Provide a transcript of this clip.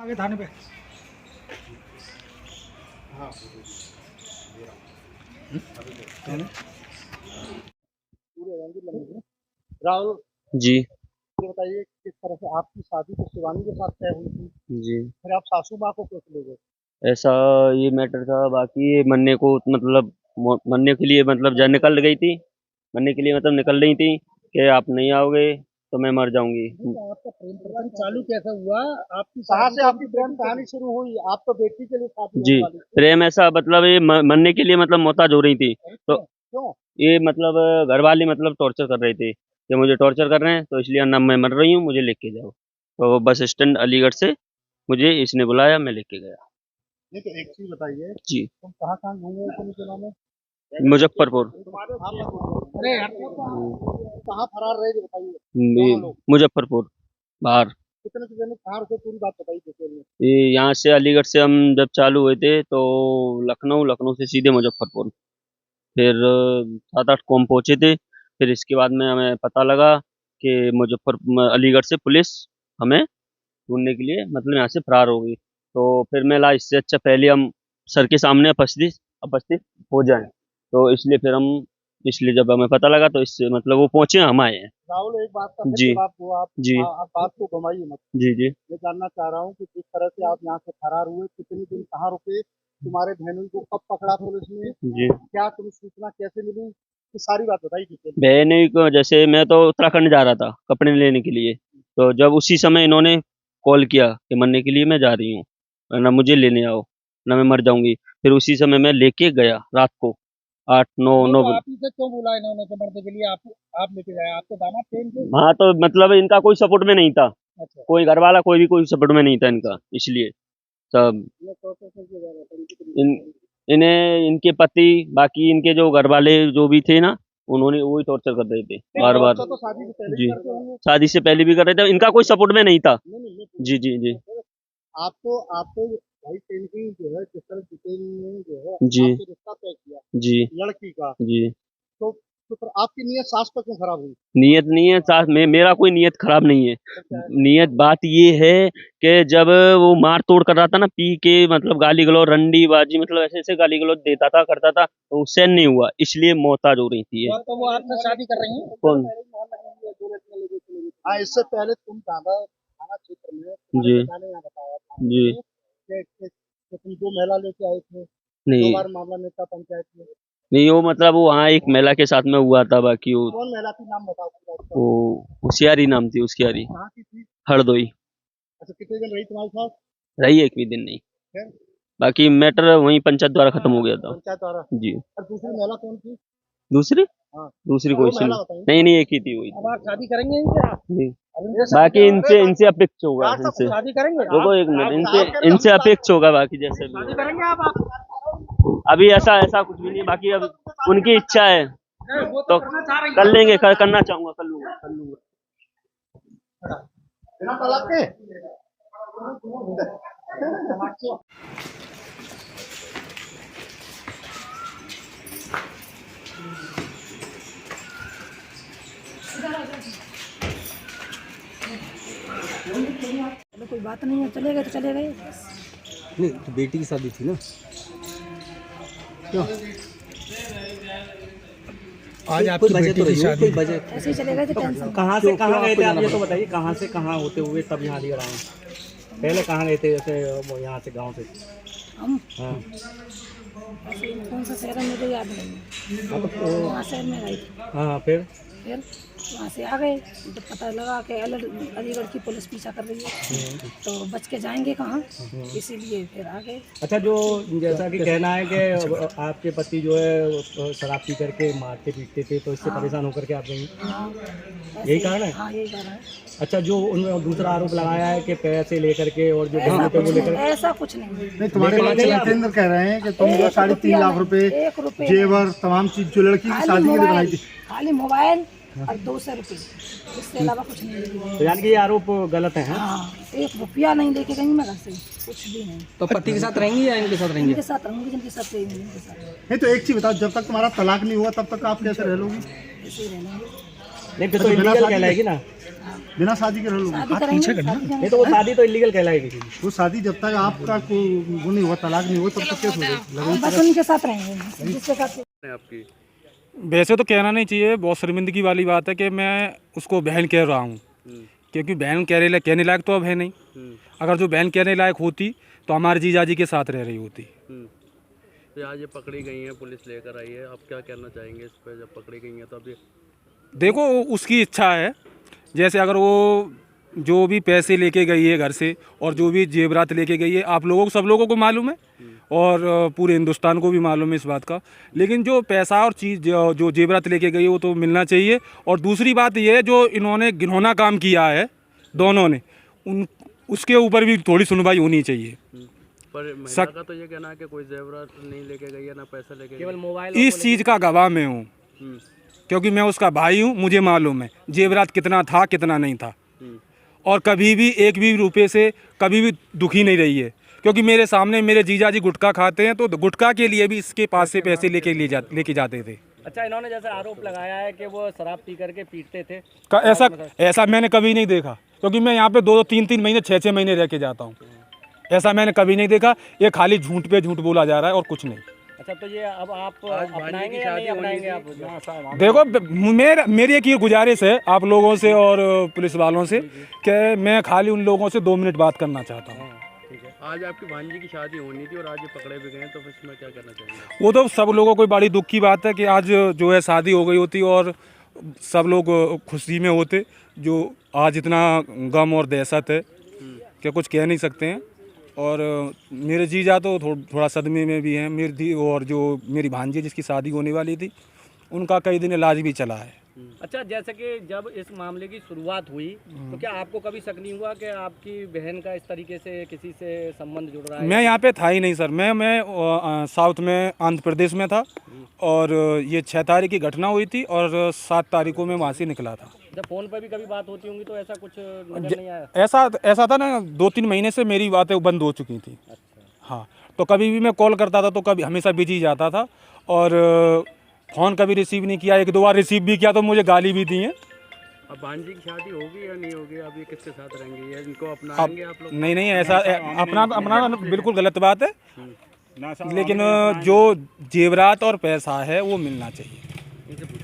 आगे थाने पे। हाँ राहुल जी ये बताइए किस तरह से आपकी शादी तो शिवानी के साथ तय हुई थी, जी फिर आप सासू माँ को कैसे ले गए? ऐसा ये मैटर था। बाकी ये मरने को मतलब मरने के लिए मतलब जा निकल गई थी। मरने के लिए मतलब निकल रही थी कि आप नहीं आओगे तो मैं मर जाऊंगी। तो आपका प्रेम प्रसंग चालू कैसे हुआ? आपकी कहाँ से आपकी प्रेम कहानी शुरू हुई? आप तो बेटी के लिए शादी जी होने वाली थी। प्रेम ऐसा मतलब ये मरने के लिए मतलब मोहताज हो रही थी। तो क्यों? ये मतलब घर वाले मतलब टॉर्चर कर रहे थे कि मुझे टॉर्चर कर रहे हैं तो इसलिए ना मैं मर रही हूँ, मुझे लेके जाओ। तो बस स्टैंड अलीगढ़ से मुझे इसने बुलाया, मैं लेके गया। नहीं तो एक चीज बताइए, जी तुम कहाँ कहाँ घूमे इतने दिनों में? मुजफ्फरपुर। अरे यार, कहाँ फरार रहे थे बताइए ये दोनों लोग? मुजफ्फरपुर बाहर। कितने दिन में कहाँ रुके पूरी बात बताइए डिटेल में। ये यहाँ से अलीगढ़ से हम जब चालू हुए थे तो लखनऊ, लखनऊ से सीधे मुजफ्फरपुर। फिर 7-8 को हम पहुंचे थे। फिर इसके बाद में हमें पता लगा कि अलीगढ़ से पुलिस हमें ढूंढने के लिए मतलब यहाँ से फरार हो गई। तो फिर मैं ला इससे अच्छा पहले हम सर के सामने उपस्थित उपस्थित हो जाएं। तो इसलिए फिर हम इसलिए जब हमें पता लगा तो इससे मतलब वो पहुंचे, हम आए हैं। राहुल एक बात का फिर जी जवाब दो आप। जी आप बात को घुमाइए मत। जी जी मैं जानना चाह रहा हूँ कि जिस तरह से आप यहाँ से फरार हुए, कितने दिन कहाँ रुके, तुम्हारे बहनोई को कब पकड़ा पुलिस ने, जी। क्या तुम्हें सूचना कैसे मिली, ये सारी बात बताइए डिटेल में। बहन को जैसे मैं तो उत्तराखंड जा रहा था कपड़े लेने के लिए। तो जब उसी समय इन्होंने कॉल किया कि मरने के लिए मैं जा रही हूँ, ना मुझे लेने आओ ना मैं मर जाऊंगी। फिर उसी समय मैं लेके गया रात को 8-9 तो आप ही से क्यों बुला इन्होंने तो मरने के लिए? आप लेके गए, आप तो दामाद थे इनके। हाँ तो मतलब इनका कोई सपोर्ट में नहीं था। अच्छा, कोई घर वाला कोई भी कोई सपोर्ट में नहीं था इनका, इसलिए सब ये प्रोसेस करके जा रहा था इनकी इन इन्हें इनके पति बाकी इनके जो घर वाले जो भी थे ना, उन्होंने वही टॉर्चर कर रहे थे बार बार। तो शादी से पहले जी भी करते होंगे। शादी से पहले भी कर रहे थे, इनका कोई सपोर्ट में नहीं था। नहीं नहीं जी जी जी आपको भाई पेंटिंग जो है जिस तरह डिटेल में जो है जी आपसे रिश्ता तय किया जी लड़की का, जी। तो फिर आपकी नीयत सास पर क्यों खराब हुई? नियत नहीं है साथ में, मेरा कोई नियत खराब नहीं है। तो क्या है? नियत बात ये है कि जब वो मार तोड़ कर रहा था ना, पी के मतलब गाली गलौज रंडी बाजी मतलब ऐसे ऐसे गाली गलौज देता था करता था, तो उससे नहीं हुआ, इसलिए मोहताज हो रही थी ये। तो वो आपसे शादी कर रही हैं? कौन? हाँ, इससे पहले तुम दादा थाना क्षेत्र में तुम्हारे जी पिता ने यहाँ बताया था जी। कि तुम 2 महिला लेके आए थे, 2 नहीं बार मामला नेता पंचायत में। नहीं, वो मतलब वो वहाँ एक महिला के साथ में हुआ था। बाकी वो कौन महिला थी, नाम बताओ पूरा उसका। वो होशियारी नाम थी उसकी, यारी कहाँ की थी? हरदोई। अच्छा, कितने दिन रही तुम्हारे साथ? रही एक भी दिन नहीं। फिर बाकी मैटर वहीं पंचायत द्वारा खत्म हो गया था। पंचायत द्वारा। जी। और दूसरी महिला कौन थी? दूसरी हाँ, दूसरी वो कोई सी महिला नहीं। बताइए। नहीं नहीं, एक ही थी वही। अब आप शादी करेंगे इनसे? आप जी। अब इनसे शादी बाकी करेंगे? इनसे इनसे अपेक्ष होगा, यार, सब इनसे शादी करेंगे? रुको एक मिनट, आप इनसे इनसे अपेक्ष होगा बाकी जैसे भी शादी होगा। करेंगे आप? अभी ऐसा ऐसा कुछ भी नहीं, बाकी अब उनकी इच्छा है वो तो करना चाह रही कर लेंगे, करना चाहूंगा कर लूंगा कर लूंगा। बिना तलाक के? चलो कोई बात नहीं है, चले गए तो चले गए। नहीं तो बेटी की शादी थी ना। क्यों? आज आपकी बेटी की शादी कोई वजह ऐसे ही चले गए थे, टेंशन। कहाँ से कहाँ गए थे आप ये तो बताइए, कहाँ से कहाँ होते हुए तब यहाँ अलीगढ़ आए? पहले कहाँ गए थे जैसे वो यहाँ से गांव से? हम हाँ ऐसे ही कौन सा शहर है मुझे याद नहीं है, वहाँ शहर में गए थे। हाँ फिर फिर वहाँ से आ गए तो पता लगा कि अलीगढ़ की पुलिस पीछा कर रही है, तो बच के जाएंगे कहाँ, इसीलिए फिर आ गए। अच्छा, जो जैसा कि कहना है कि आपके पति जो है शराब पी करके मारते पीटते थे तो इससे परेशान होकर के आप गई, हाँ, यही कारण है? हाँ यही कारण है। अच्छा, जो उन्होंने दूसरा आरोप लगाया है कि पैसे लेकर के और जो ऐसा गहने थे वो कुछ लेकर, नहीं, ऐसा कुछ नहीं। नहीं, तुम्हारे बात केंद्र कह रहे हैं कि तुम जो 3.5 लाख रुपए 1 रुपये जेवर तमाम चीज जो लड़की की शादी के लिए बनाई थी, खाली मोबाइल और 200 रुपये, इसके अलावा कुछ नहीं। तो यानी कि ये आरोप गलत है? हाँ, 1 रुपया नहीं लेके गई मैं घर से, कुछ भी नहीं। तो पति के साथ रहेंगी या इनके साथ रहेंगे? इनके साथ रहूंगी, जिनके साथ रहेंगी इनके साथ नहीं तो एक चीज बताओ, जब तक तुम्हारा तलाक नहीं हुआ तब तक आप कैसे रह लोगी? ऐसे ही रहना है। नहीं फिर तो इलीगल कहलाएगी ना। बिना शादी के रह लो। शादी करेंगे, शादी करेंगे। नहीं तो वो शादी तो इलीगल कहलाएगी। वो शादी जब तक आपका वो नहीं हुआ, तलाक नहीं हुआ, तब तक कैसे होगा? हम बस उनके साथ रहेंगे जिसके साथ। वैसे तो कहना नहीं चाहिए, बहुत शर्मिंदगी वाली बात है कि मैं उसको बहन कह रहा हूँ, क्योंकि बहन कहने लायक तो अब है नहीं। अगर जो बहन कहने लायक होती तो हमारे जीजाजी के साथ रह रही होती। तो आज ये पकड़ी गई हैं, पुलिस लेकर आई है, आप क्या कहना चाहेंगे इस पर? जब पकड़ी गई हैं तो अब ये देखो उसकी इच्छा है, जैसे अगर वो जो भी पैसे लेके गई है घर से और जो भी जेवरात लेके गई है, आप लोगों को, सब लोगों को मालूम है और पूरे हिंदुस्तान को भी मालूम है इस बात का। लेकिन जो पैसा और चीज़ जो जेवरात लेके गई है वो तो मिलना चाहिए। और दूसरी बात ये है, जो इन्होंने घिनौना काम किया है दोनों ने, उसके ऊपर भी थोड़ी सुनवाई होनी चाहिए। पर महिला का तो ये कहना है कि कोई जेवरात नहीं लेके गई है, ना पैसा लेके केवल मोबाइल। इस चीज़ का गवाह मैं हूँ, क्योंकि मैं उसका भाई हूँ, मुझे मालूम है जेवरात कितना था कितना नहीं था। और कभी भी एक भी रुपये से कभी भी दुखी नहीं रही है, क्योंकि मेरे सामने मेरे जीजा जी गुटखा खाते हैं, तो गुटखा के लिए भी इसके पास से पैसे लेके जाते थे। अच्छा, इन्होंने जैसे आरोप लगाया है कि वो शराब पी करके पीटते थे, ऐसा मैंने कभी नहीं देखा, क्योंकि मैं यहाँ पे 2-3 महीने 6 महीने रह के जाता हूँ। ऐसा मैंने कभी नहीं देखा। ये खाली झूठ पे झूठ बोला जा रहा है और कुछ नहीं। अच्छा, तो ये अब आप अपनाएंगे या नहीं अपनाएंगे आप? देखो मेरी एक ये गुजारिश है आप लोगों से और पुलिस वालों से कि मैं खाली उन लोगों से 2 मिनट बात करना चाहता हूँ। आज आपकी भांजी की शादी होनी थी और आज ये पकड़े भी गए, तो फिर इसमें क्या करना चाहिए? वो तो सब लोगों को बड़ी दुख की बात है कि आज जो है शादी हो गई होती और सब लोग खुशी में होते। जो आज इतना गम और दहशत है कि कुछ कह नहीं सकते हैं। और मेरे जीजा तो थोड़ा सदमे में भी हैं। मेरी और जो मेरी भांजी जिसकी शादी होने वाली थी, उनका कई दिन इलाज भी चला है। अच्छा, जैसे कि जब इस मामले की शुरुआत हुई तो क्या आपको कभी शक नहीं हुआ कि आपकी बहन का इस तरीके से किसी से संबंध जुड़ रहा है? मैं यहाँ पे था ही नहीं सर। मैं साउथ में आंध्र प्रदेश में था और ये 6 तारीख की घटना हुई थी और 7 तारीख को मैं वहाँ से निकला था। जब फोन पर भी कभी बात होती होंगी तो ऐसा कुछ नजर नहीं आया? ऐसा था ना, 2-3 महीने से मेरी बातें बंद हो चुकी थी। हाँ, तो कभी भी मैं कॉल करता था तो कभी हमेशा बिजी जाता था और फ़ोन कभी रिसीव नहीं किया। 1-2 बार रिसीव भी किया तो मुझे गाली भी दी है। अब भांजी की शादी होगी या नहीं होगी? अब ये किसके साथ रहेंगे या इनको अपनाएंगे आप लोग? नहीं, ऐसा अपना बिल्कुल गलत बात है। लेकिन जो जेवरात और पैसा है वो मिलना चाहिए।